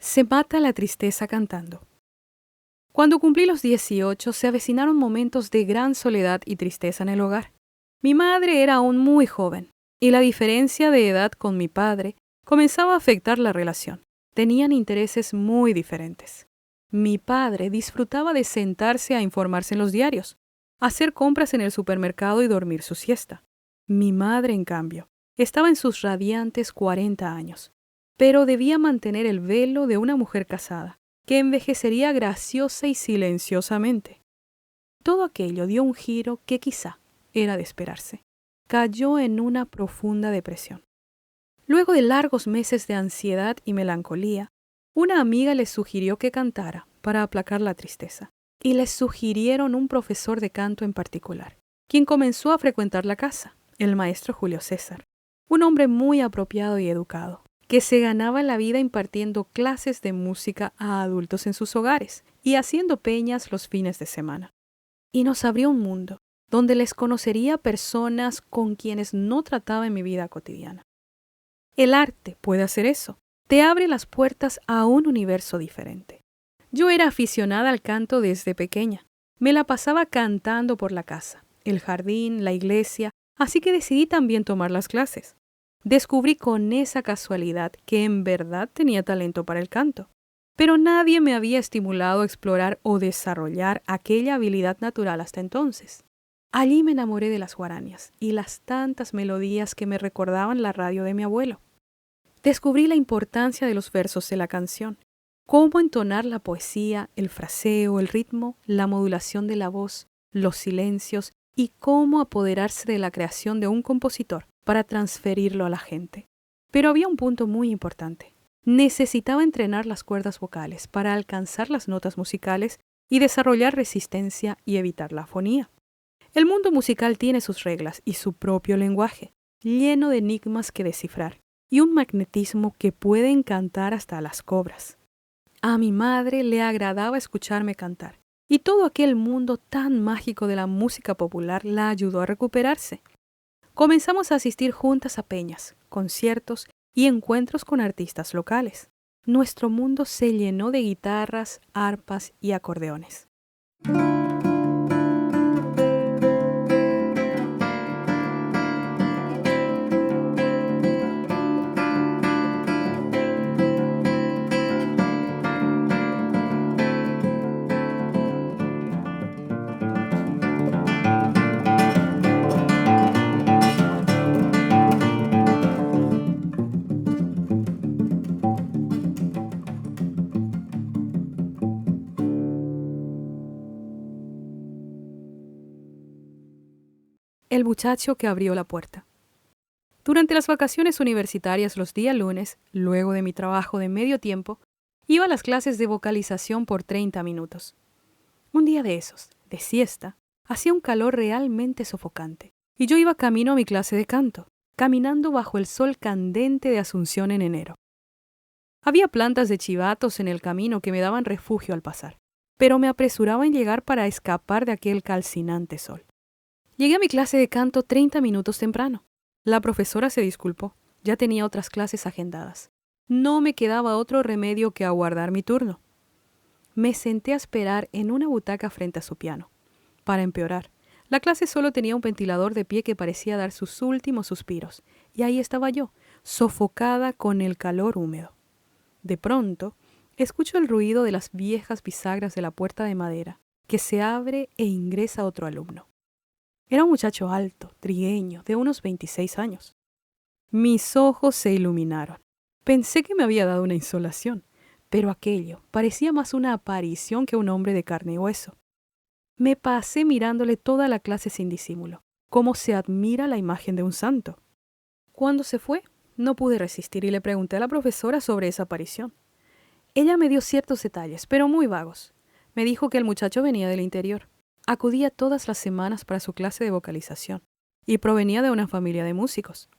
Se mata la tristeza cantando. Cuando cumplí los 18, se avecinaron momentos de gran soledad y tristeza en el hogar. Mi madre era aún muy joven, y la diferencia de edad con mi padre comenzaba a afectar la relación. Tenían intereses muy diferentes. Mi padre disfrutaba de sentarse a informarse en los diarios, hacer compras en el supermercado y dormir su siesta. Mi madre, en cambio, estaba en sus radiantes 40 años, pero debía mantener el velo de una mujer casada, que envejecería graciosa y silenciosamente. Todo aquello dio un giro que quizá era de esperarse. Cayó en una profunda depresión. Luego de largos meses de ansiedad y melancolía, una amiga le sugirió que cantara para aplacar la tristeza, y le sugirieron un profesor de canto en particular, quien comenzó a frecuentar la casa, el maestro Julio César, un hombre muy apropiado y educado, que se ganaba la vida impartiendo clases de música a adultos en sus hogares y haciendo peñas los fines de semana. Y nos abrió un mundo donde les conocería personas con quienes no trataba en mi vida cotidiana. El arte puede hacer eso, te abre las puertas a un universo diferente. Yo era aficionada al canto desde pequeña. Me la pasaba cantando por la casa, el jardín, la iglesia, así que decidí también tomar las clases. Descubrí con esa casualidad que en verdad tenía talento para el canto, pero nadie me había estimulado a explorar o desarrollar aquella habilidad natural hasta entonces. Allí me enamoré de las guaranías y las tantas melodías que me recordaban la radio de mi abuelo. Descubrí la importancia de los versos de la canción, cómo entonar la poesía, el fraseo, el ritmo, la modulación de la voz, los silencios y cómo apoderarse de la creación de un compositor para transferirlo a la gente. Pero había un punto muy importante. Necesitaba entrenar las cuerdas vocales para alcanzar las notas musicales y desarrollar resistencia y evitar la afonía. El mundo musical tiene sus reglas y su propio lenguaje, lleno de enigmas que descifrar, y un magnetismo que puede encantar hasta a las cobras. A mi madre le agradaba escucharme cantar, y todo aquel mundo tan mágico de la música popular la ayudó a recuperarse. Comenzamos a asistir juntas a peñas, conciertos y encuentros con artistas locales. Nuestro mundo se llenó de guitarras, arpas y acordeones. El muchacho que abrió la puerta. Durante las vacaciones universitarias los días lunes, luego de mi trabajo de medio tiempo, iba a las clases de vocalización por 30 minutos. Un día de esos, de siesta, hacía un calor realmente sofocante, y yo iba camino a mi clase de canto, caminando bajo el sol candente de Asunción en enero. Había plantas de chivatos en el camino que me daban refugio al pasar, pero me apresuraba en llegar para escapar de aquel calcinante sol. Llegué a mi clase de canto 30 minutos temprano. La profesora se disculpó, ya tenía otras clases agendadas. No me quedaba otro remedio que aguardar mi turno. Me senté a esperar en una butaca frente a su piano. Para empeorar, la clase solo tenía un ventilador de pie que parecía dar sus últimos suspiros, y ahí estaba yo, sofocada con el calor húmedo. De pronto, escucho el ruido de las viejas bisagras de la puerta de madera, que se abre e ingresa otro alumno. Era un muchacho alto, trigueño, de unos 26 años. Mis ojos se iluminaron. Pensé que me había dado una insolación, pero aquello parecía más una aparición que un hombre de carne y hueso. Me pasé mirándole toda la clase sin disimulo, como se admira la imagen de un santo. Cuando se fue, no pude resistir y le pregunté a la profesora sobre esa aparición. Ella me dio ciertos detalles, pero muy vagos. Me dijo que el muchacho venía del interior. Acudía todas las semanas para su clase de vocalización y provenía de una familia de músicos.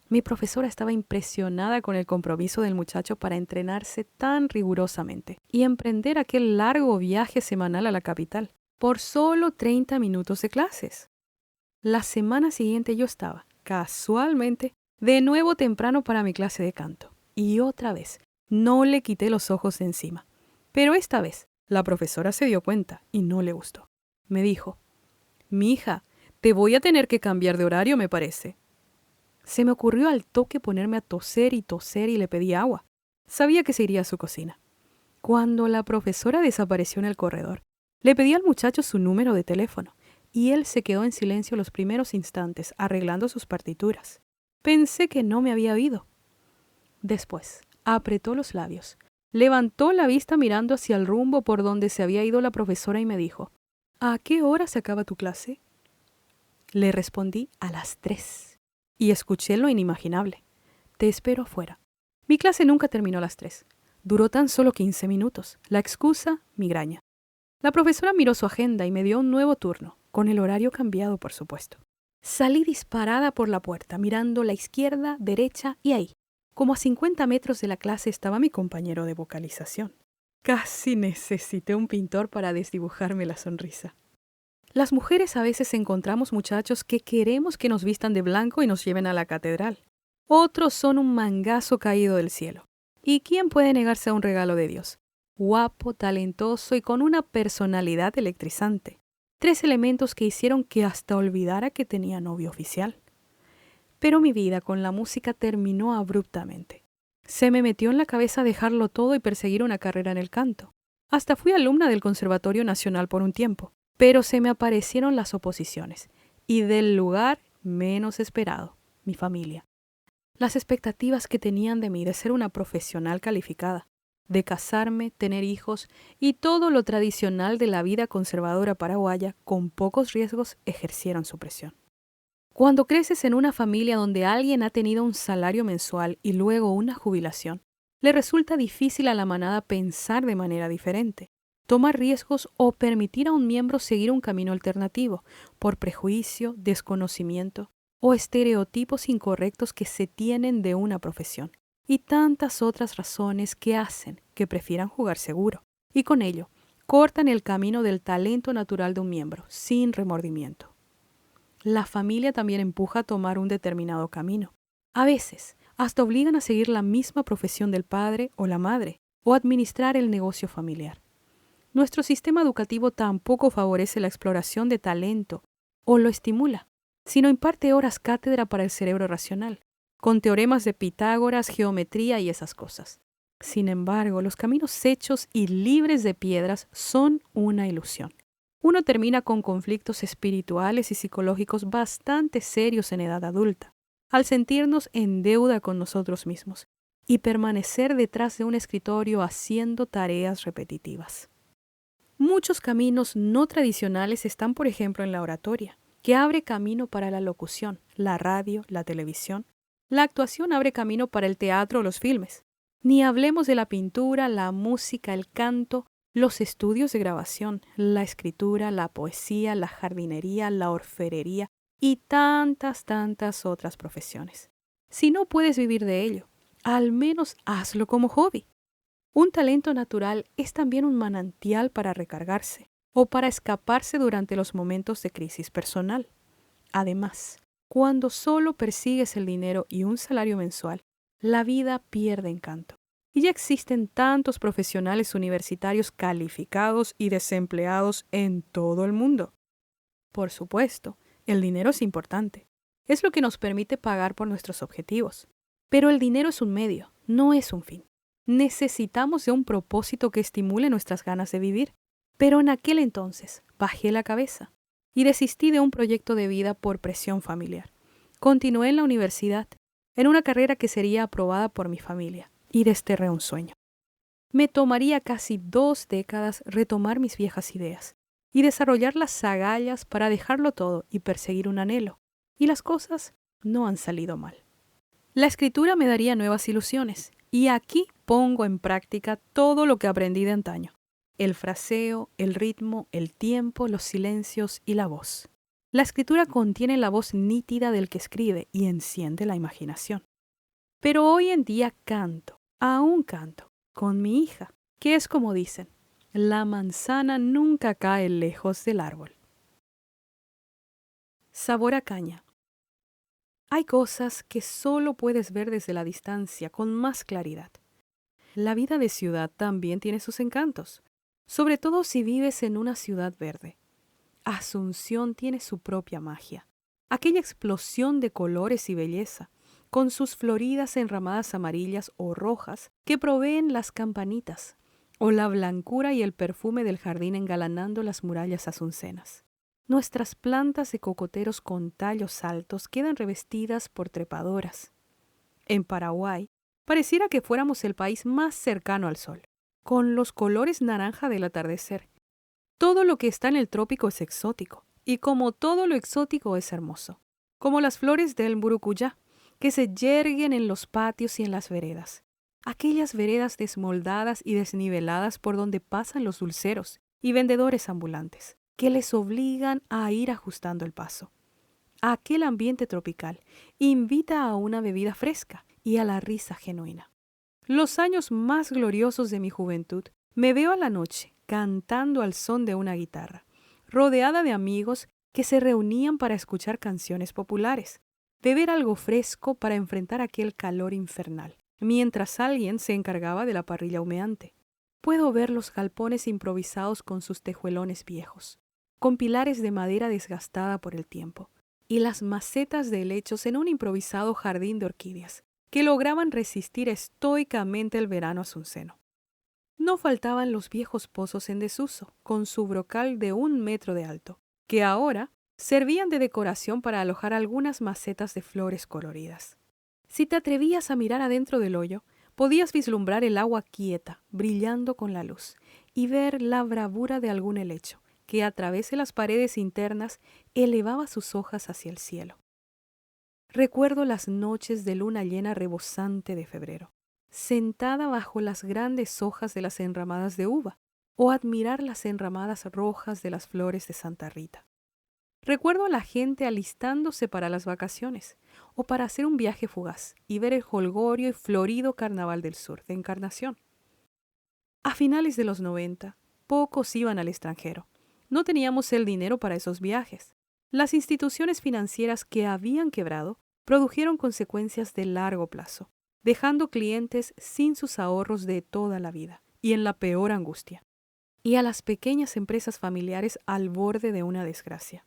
Mi profesora estaba impresionada con el compromiso del muchacho para entrenarse tan rigurosamente y emprender aquel largo viaje semanal a la capital por solo 30 minutos de clases. La semana siguiente yo estaba, casualmente, de nuevo temprano para mi clase de canto y otra vez No le quité los ojos de encima. Pero esta vez, la profesora se dio cuenta y no le gustó. Me dijo: «Mija, te voy a tener que cambiar de horario, me parece». Se me ocurrió al toque ponerme a toser y le pedí agua. Sabía que se iría a su cocina. Cuando la profesora desapareció en el corredor, le pedí al muchacho su número de teléfono y él se quedó en silencio los primeros instantes arreglando sus partituras. Pensé que no me había oído. Después, apretó los labios, levantó la vista mirando hacia el rumbo por donde se había ido la profesora y me dijo: «¿A qué hora se acaba tu clase?». Le respondí: «A las 3». Y escuché lo inimaginable: «Te espero afuera». Mi clase nunca terminó a las 3. Duró tan solo 15 minutos. La excusa: migraña. La profesora miró su agenda y me dio un nuevo turno, con el horario cambiado, por supuesto. Salí disparada por la puerta, mirando la izquierda, derecha y ahí, como a 50 metros de la clase, estaba mi compañero de vocalización. Casi necesité un pintor para desdibujarme la sonrisa. Las mujeres a veces encontramos muchachos que queremos que nos vistan de blanco y nos lleven a la catedral. Otros son un mangazo caído del cielo. ¿Y quién puede negarse a un regalo de Dios? Guapo, talentoso y con una personalidad electrizante. 3 elementos que hicieron que hasta olvidara que tenía novio oficial. Pero mi vida con la música terminó abruptamente. Se me metió en la cabeza dejarlo todo y perseguir una carrera en el canto. Hasta fui alumna del Conservatorio Nacional por un tiempo, pero se me aparecieron las oposiciones, y del lugar menos esperado, mi familia. Las expectativas que tenían de mí de ser una profesional calificada, de casarme, tener hijos y todo lo tradicional de la vida conservadora paraguaya con pocos riesgos ejercieron su presión. Cuando creces en una familia donde alguien ha tenido un salario mensual y luego una jubilación, le resulta difícil a la manada pensar de manera diferente, tomar riesgos o permitir a un miembro seguir un camino alternativo por prejuicio, desconocimiento o estereotipos incorrectos que se tienen de una profesión, y tantas otras razones que hacen que prefieran jugar seguro, y con ello cortan el camino del talento natural de un miembro, sin remordimiento. La familia también empuja a tomar un determinado camino. A veces, hasta obligan a seguir la misma profesión del padre o la madre, o administrar el negocio familiar. Nuestro sistema educativo tampoco favorece la exploración de talento o lo estimula, sino imparte horas cátedra para el cerebro racional, con teoremas de Pitágoras, geometría y esas cosas. Sin embargo, los caminos hechos y libres de piedras son una ilusión. Uno termina con conflictos espirituales y psicológicos bastante serios en edad adulta, al sentirnos en deuda con nosotros mismos y permanecer detrás de un escritorio haciendo tareas repetitivas. Muchos caminos no tradicionales están, por ejemplo, en la oratoria, que abre camino para la locución, la radio, la televisión. La actuación abre camino para el teatro o los filmes. Ni hablemos de la pintura, la música, el canto, los estudios de grabación, la escritura, la poesía, la jardinería, la orfebrería y tantas otras profesiones. Si no puedes vivir de ello, al menos hazlo como hobby. Un talento natural es también un manantial para recargarse o para escaparse durante los momentos de crisis personal. Además, cuando solo persigues el dinero y un salario mensual, la vida pierde encanto. Y ya existen tantos profesionales universitarios calificados y desempleados en todo el mundo. Por supuesto, el dinero es importante. Es lo que nos permite pagar por nuestros objetivos. Pero el dinero es un medio, no es un fin. Necesitamos de un propósito que estimule nuestras ganas de vivir. Pero en aquel entonces bajé la cabeza y desistí de un proyecto de vida por presión familiar. Continué en la universidad, en una carrera que sería aprobada por mi familia, y desterré un sueño. Me tomaría casi 2 décadas retomar mis viejas ideas y desarrollar las agallas para dejarlo todo y perseguir un anhelo. Y las cosas no han salido mal. La escritura me daría nuevas ilusiones, y aquí pongo en práctica todo lo que aprendí de antaño. El fraseo, el ritmo, el tiempo, los silencios y la voz. La escritura contiene la voz nítida del que escribe y enciende la imaginación. Pero hoy en día aún canto, con mi hija, que es como dicen, la manzana nunca cae lejos del árbol. Sabor a caña. Hay cosas que solo puedes ver desde la distancia con más claridad. la vida de ciudad también tiene sus encantos, sobre todo si vives en una ciudad verde. Asunción tiene su propia magia, aquella explosión de colores y belleza, con sus floridas enramadas amarillas o rojas que proveen las campanitas, o la blancura y el perfume del jardín engalanando las murallas asuncenas. Nuestras plantas de cocoteros con tallos altos quedan revestidas por trepadoras. En Paraguay, pareciera que fuéramos el país más cercano al sol, con los colores naranja del atardecer. Todo lo que está en el trópico es exótico, y como todo lo exótico es hermoso, como las flores del murucuyá, que se yerguen en los patios y en las veredas. Aquellas veredas desmoldadas y desniveladas por donde pasan los dulceros y vendedores ambulantes, que les obligan a ir ajustando el paso. Aquel ambiente tropical invita a una bebida fresca y a la risa genuina. Los años más gloriosos de mi juventud me veo a la noche cantando al son de una guitarra, rodeada de amigos que se reunían para escuchar canciones populares, beber algo fresco para enfrentar aquel calor infernal, mientras alguien se encargaba de la parrilla humeante. Puedo ver los galpones improvisados con sus tejuelones viejos, con pilares de madera desgastada por el tiempo, y las macetas de helechos en un improvisado jardín de orquídeas, que lograban resistir estoicamente el verano asunceno. No faltaban los viejos pozos en desuso, con su brocal de 1 metro de alto, que ahora servían de decoración para alojar algunas macetas de flores coloridas. Si te atrevías a mirar adentro del hoyo, podías vislumbrar el agua quieta, brillando con la luz, y ver la bravura de algún helecho, que a través de las paredes internas elevaba sus hojas hacia el cielo. Recuerdo las noches de luna llena rebosante de febrero, sentada bajo las grandes hojas de las enramadas de uva, o admirar las enramadas rojas de las flores de Santa Rita. Recuerdo a la gente alistándose para las vacaciones, o para hacer un viaje fugaz y ver el jolgorio y florido Carnaval del Sur de Encarnación. A finales de los 90, pocos iban al extranjero. No teníamos el dinero para esos viajes. Las instituciones financieras que habían quebrado produjeron consecuencias de largo plazo, dejando clientes sin sus ahorros de toda la vida y en la peor angustia, y a las pequeñas empresas familiares al borde de una desgracia.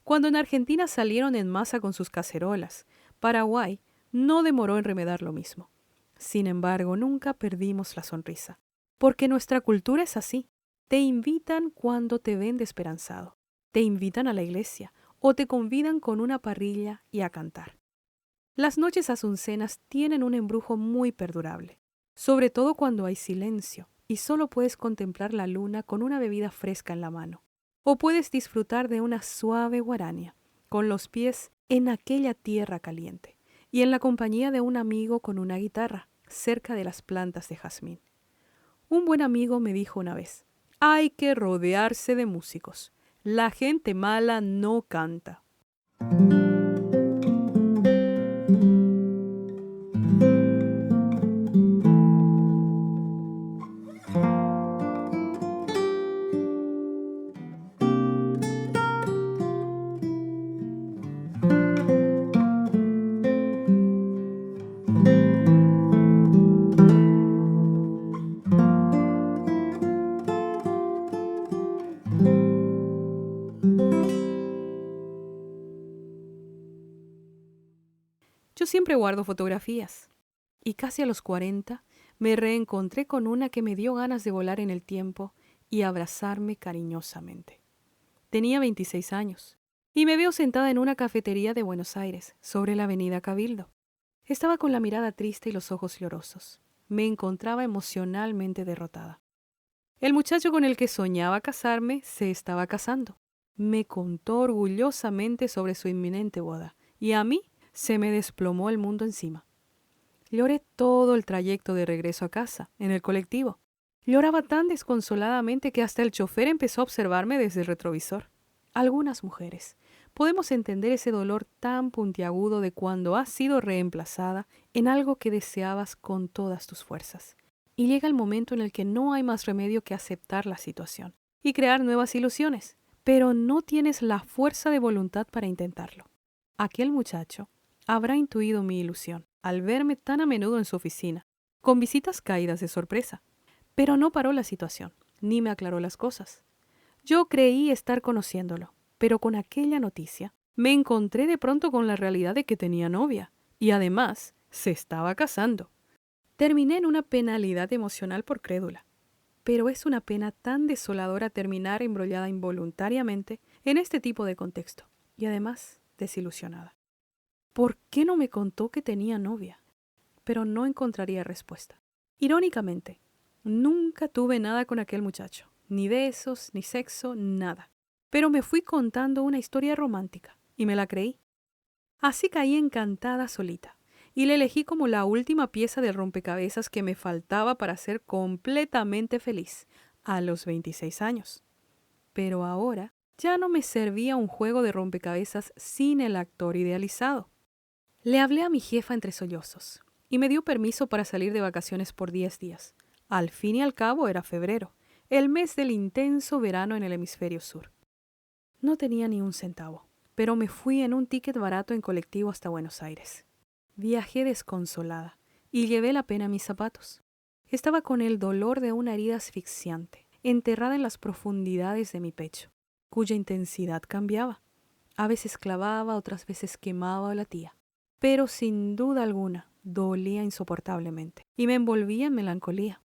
Cuando en Argentina salieron en masa con sus cacerolas, Paraguay no demoró en remedar lo mismo. Sin embargo, nunca perdimos la sonrisa, porque nuestra cultura es así. Te invitan cuando te ven desesperanzado, te invitan a la iglesia o te convidan con una parrilla y a cantar. Las noches asuncenas tienen un embrujo muy perdurable, sobre todo cuando hay silencio y solo puedes contemplar la luna con una bebida fresca en la mano, o puedes disfrutar de una suave guarania, con los pies en aquella tierra caliente y en la compañía de un amigo con una guitarra, cerca de las plantas de jazmín. Un buen amigo me dijo una vez: hay que rodearse de músicos. La gente mala no canta. Yo siempre guardo fotografías, y casi a los 40 me reencontré con una que me dio ganas de volar en el tiempo y abrazarme cariñosamente. Tenía 26 años, y me veo sentada en una cafetería de Buenos Aires, sobre la avenida Cabildo. Estaba con la mirada triste y los ojos llorosos. Me encontraba emocionalmente derrotada. El muchacho con el que soñaba casarme se estaba casando. Me contó orgullosamente sobre su inminente boda, y a mí se me desplomó el mundo encima. Lloré todo el trayecto de regreso a casa, en el colectivo. Lloraba tan desconsoladamente que hasta el chofer empezó a observarme desde el retrovisor. Algunas mujeres podemos entender ese dolor tan puntiagudo de cuando has sido reemplazada en algo que deseabas con todas tus fuerzas. Y llega el momento en el que no hay más remedio que aceptar la situación y crear nuevas ilusiones, pero no tienes la fuerza de voluntad para intentarlo. Aquel muchacho habrá intuido mi ilusión al verme tan a menudo en su oficina, con visitas caídas de sorpresa. Pero no paró la situación, ni me aclaró las cosas. Yo creí estar conociéndolo, pero con aquella noticia me encontré de pronto con la realidad de que tenía novia, y además se estaba casando. Terminé en una penalidad emocional por crédula. Pero es una pena tan desoladora terminar embrollada involuntariamente en este tipo de contexto, y además desilusionada. ¿Por qué no me contó que tenía novia? Pero no encontraría respuesta. Irónicamente, nunca tuve nada con aquel muchacho, ni besos, ni sexo, nada. Pero me fui contando una historia romántica, y me la creí. Así caí encantada solita, y le elegí como la última pieza del rompecabezas que me faltaba para ser completamente feliz, a los 26 años. Pero ahora ya no me servía un juego de rompecabezas sin el actor idealizado. Le hablé a mi jefa entre sollozos, y me dio permiso para salir de vacaciones por 10 días. Al fin y al cabo era febrero, el mes del intenso verano en el hemisferio sur. No tenía ni un centavo, pero me fui en un ticket barato en colectivo hasta Buenos Aires. Viajé desconsolada y llevé la pena a mis zapatos. Estaba con el dolor de una herida asfixiante, enterrada en las profundidades de mi pecho, cuya intensidad cambiaba. A veces clavaba, otras veces quemaba o latía. Pero sin duda alguna dolía insoportablemente y me envolvía en melancolía.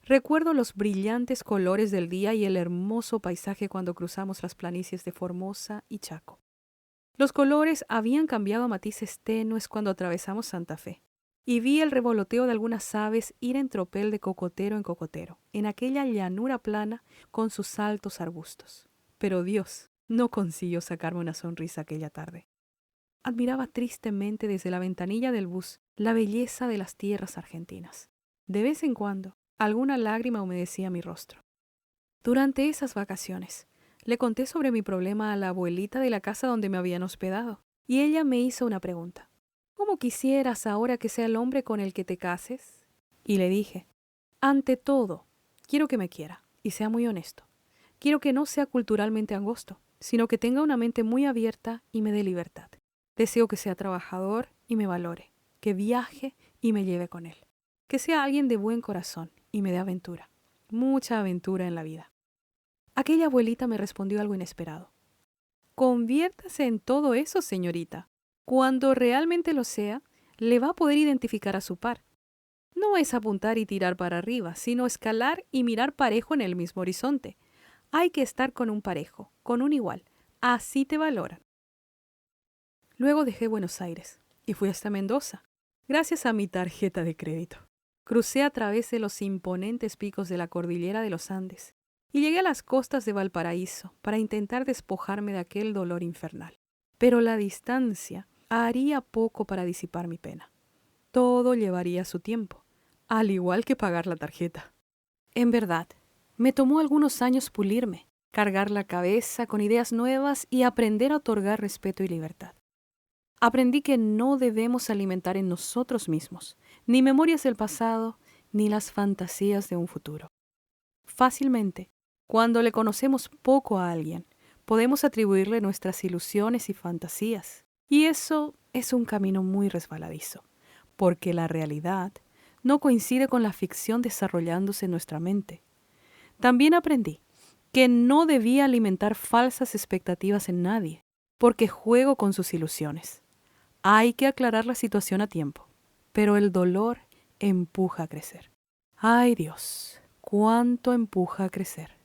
Recuerdo los brillantes colores del día y el hermoso paisaje cuando cruzamos las planicies de Formosa y Chaco. Los colores habían cambiado a matices tenues cuando atravesamos Santa Fe, y vi el revoloteo de algunas aves ir en tropel de cocotero en cocotero, en aquella llanura plana con sus altos arbustos. Pero Dios no consiguió sacarme una sonrisa aquella tarde. Admiraba tristemente desde la ventanilla del bus la belleza de las tierras argentinas. De vez en cuando, alguna lágrima humedecía mi rostro. Durante esas vacaciones, le conté sobre mi problema a la abuelita de la casa donde me habían hospedado, y ella me hizo una pregunta. ¿Cómo quisieras ahora que sea el hombre con el que te cases? Y le dije, ante todo, quiero que me quiera y sea muy honesto. Quiero que no sea culturalmente angosto, sino que tenga una mente muy abierta y me dé libertad. Deseo que sea trabajador y me valore, que viaje y me lleve con él, que sea alguien de buen corazón y me dé aventura, mucha aventura en la vida. Aquella abuelita me respondió algo inesperado. Conviértase en todo eso, señorita. Cuando realmente lo sea, le va a poder identificar a su par. No es apuntar y tirar para arriba, sino escalar y mirar parejo en el mismo horizonte. Hay que estar con un parejo, con un igual. Así te valoran. Luego dejé Buenos Aires y fui hasta Mendoza, gracias a mi tarjeta de crédito. Crucé a través de los imponentes picos de la cordillera de los Andes y llegué a las costas de Valparaíso para intentar despojarme de aquel dolor infernal. Pero la distancia haría poco para disipar mi pena. Todo llevaría su tiempo, al igual que pagar la tarjeta. En verdad, me tomó algunos años pulirme, cargar la cabeza con ideas nuevas y aprender a otorgar respeto y libertad. Aprendí que no debemos alimentar en nosotros mismos ni memorias del pasado ni las fantasías de un futuro. Fácilmente, cuando le conocemos poco a alguien, podemos atribuirle nuestras ilusiones y fantasías. Y eso es un camino muy resbaladizo, porque la realidad no coincide con la ficción desarrollándose en nuestra mente. También aprendí que no debía alimentar falsas expectativas en nadie, porque juego con sus ilusiones. Hay que aclarar la situación a tiempo, pero el dolor empuja a crecer. ¡Ay, Dios! ¡Cuánto empuja a crecer!